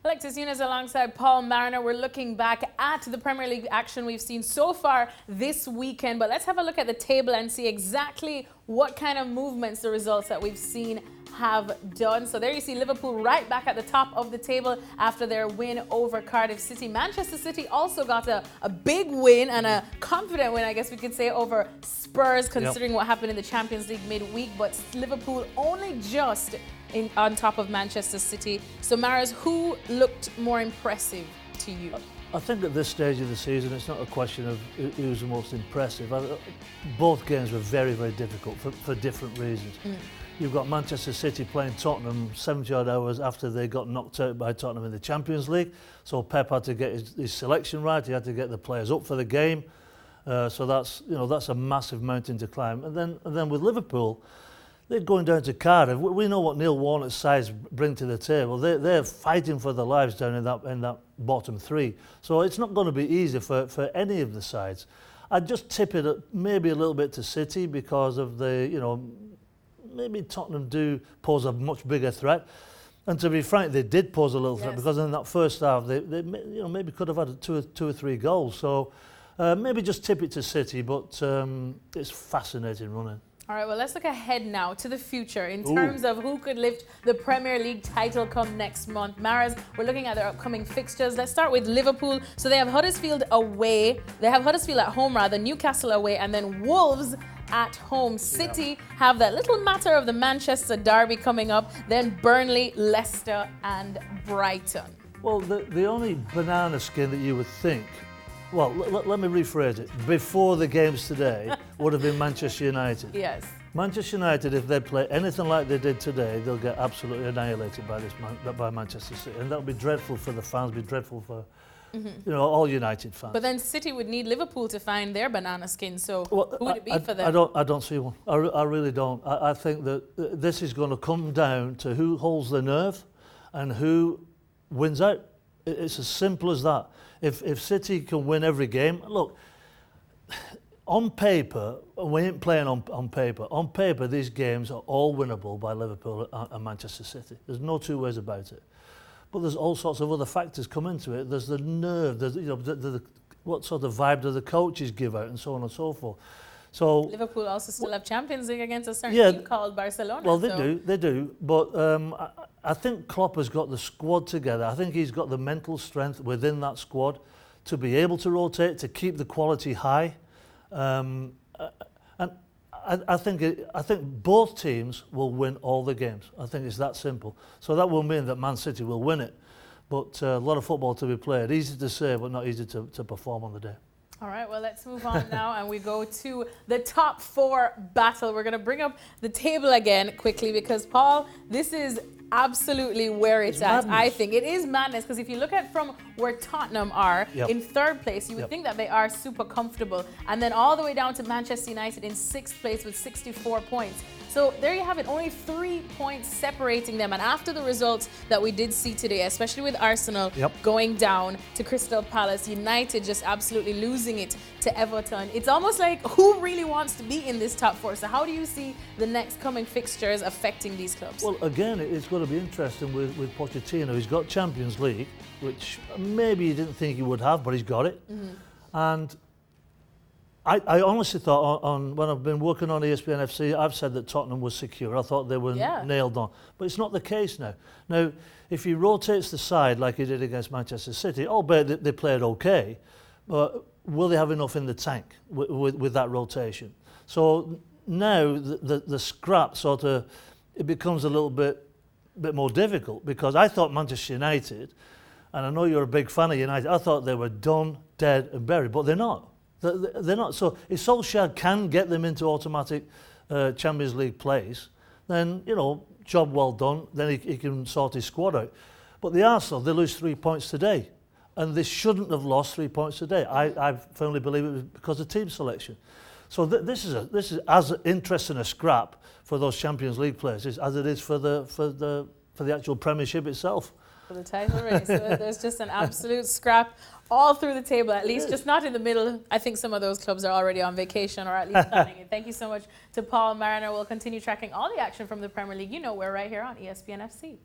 Alexis Nunes alongside Paul Mariner. We're looking back at the Premier League action we've seen so far this weekend. But let's have a look at the table and see exactly what kind of movements the results that we've seen have done. So there you see Liverpool right back at the top of the table after their win over Cardiff City. Manchester City also got a big win and a confident win, I guess we could say, over Spurs, considering what happened in the Champions League midweek. But Liverpool only just on top of Manchester City. So Maras, who looked more impressive to you? I think at this stage of the season, it's not a question of who's the most impressive. Both games were very, very difficult for different reasons. You've got Manchester City playing Tottenham 70-odd hours after they got knocked out by Tottenham in the Champions League. So Pep had to get his selection right. He had to get the players up for the game. So that's a massive mountain to climb. And then with Liverpool, they're going down to Cardiff. We know what Neil Warnock's sides bring to the table. They're fighting for their lives down in that bottom three. So it's not going to be easy for any of the sides. I'd just tip it maybe a little bit to City because of maybe Tottenham do pose a much bigger threat. And to be frank, they did pose a little threat because in that first half they maybe could have had two or three goals. So maybe just tip it to City, but it's fascinating running. All right, well, let's look ahead now to the future in terms of who could lift the Premier League title come next month. Maras, we're looking at their upcoming fixtures. Let's start with Liverpool. So they have Huddersfield away. They have Huddersfield at home, rather, Newcastle away, and then Wolves at home. City have that little matter of the Manchester derby coming up, then Burnley, Leicester, and Brighton. Well, the only banana skin that you would think, well, let me rephrase it. Before the games today would have been Manchester United. Yes. Manchester United, if they play anything like they did today, they'll get absolutely annihilated by Manchester City. And that'll be dreadful for the fans, be dreadful for all United fans. But then City would need Liverpool to find their banana skin. So who would it be for them? I don't see one. I really don't. I think that this is going to come down to who holds the nerve and who wins out. It's as simple as that. If City can win every game, look, on paper, we ain't playing on paper. On paper, these games are all winnable by Liverpool and Manchester City. There's no two ways about it. But there's all sorts of other factors come into it. There's the nerve, there's what sort of vibe do the coaches give out, and so on and so forth. So Liverpool also still have Champions League against a certain team called Barcelona. Well, they do. But I think Klopp has got the squad together. I think he's got the mental strength within that squad to be able to rotate, to keep the quality high. And I think both teams will win all the games. I think it's that simple. So that will mean that Man City will win it. But a lot of football to be played. Easy to say, but not easy to perform on the day. All right, well, let's move on now and we go to the top four battle. We're going to bring up the table again quickly because, Paul, this is absolutely where it's at, madness. I think. It is madness because if you look at from where Tottenham are in third place, you would think that they are super comfortable. And then all the way down to Manchester United in sixth place with 64 points. So there you have it, only 3 points separating them. And after the results that we did see today, especially with Arsenal going down to Crystal Palace, United just absolutely losing it to Everton, it's almost like who really wants to be in this top four? So how do you see the next coming fixtures affecting these clubs? Well, again, it's going to be interesting with Pochettino. He's got Champions League, which maybe he didn't think he would have, but he's got it. And I honestly thought, when I've been working on ESPN FC, I've said that Tottenham was secure. I thought they were nailed on. But it's not the case now. Now, if he rotates the side like he did against Manchester City, albeit they played okay, but will they have enough in the tank with that rotation? So now the scrap sort of, it becomes a little bit more difficult because I thought Manchester United, and I know you're a big fan of United, I thought they were done, dead and buried, but they're not. They're not. So if Solskjaer can get them into automatic Champions League place, then, job well done. Then he can sort his squad out. But the Arsenal, they lose 3 points today. And they shouldn't have lost 3 points today. I firmly believe it was because of team selection. So this is as interesting a scrap for those Champions League places as it is for the actual Premiership itself. For the title race. So there's just an absolute scrap all through the table, at least just not in the middle. I think some of those clubs are already on vacation or at least planning it. Thank you so much to Paul Mariner. We'll continue tracking all the action from the Premier League. We're right here on ESPN FC.